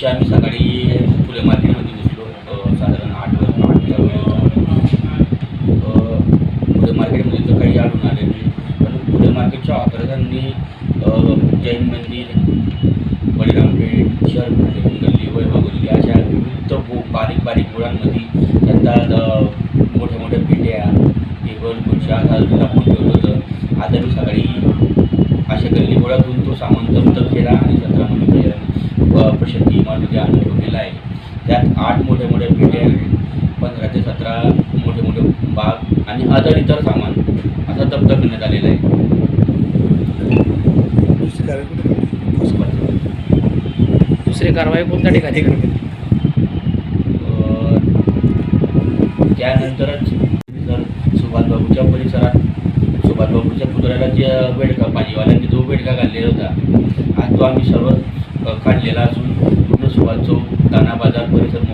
दिवशी आम्ही सकाळी फुले मार्केटमध्ये घुसलो, साधारण 8च्या वेळेला. फुले मार्केटमध्ये तर काही आढळून आले नाही, पण फुले मार्केटच्या ऑपरेटरांनी जैन मंदिर, बळीरामपेठ, शहर गल्ली, वैभव गल्ली अशा विविध बारीक बारीक गुळांमध्ये त्यांना मोठ्या मोठ्या पेट्या, टेबल, खुर्च्या लपून ठेवलं होतं. आज आम्ही सकाळी अशा गल्ली गोळातून तो सामान जप्त केला आणि 17 प्रशासकीय इमारतीमध्ये आणून ठेवलेला आहे. त्यात 8 मोठ्या मोठ्या पेट्या, 15 ते 17 मोठे मोठे बाग आणि इतर सामान असा जप्त करण्यात आलेला आहे. दुसरी कारवाई कोणत्या ठिकाणी करते? त्यानंतरच जर सुभाषबाबूच्या परिसरात सुभाषबाबूच्या पुतळ्याला जे बेडका भाजीवाल्यांनी जो बेडका घाललेला होता, आज तो आम्ही सर्व काढलेला असून पूर्ण सुभाष चौक, दाना बाजार परिसर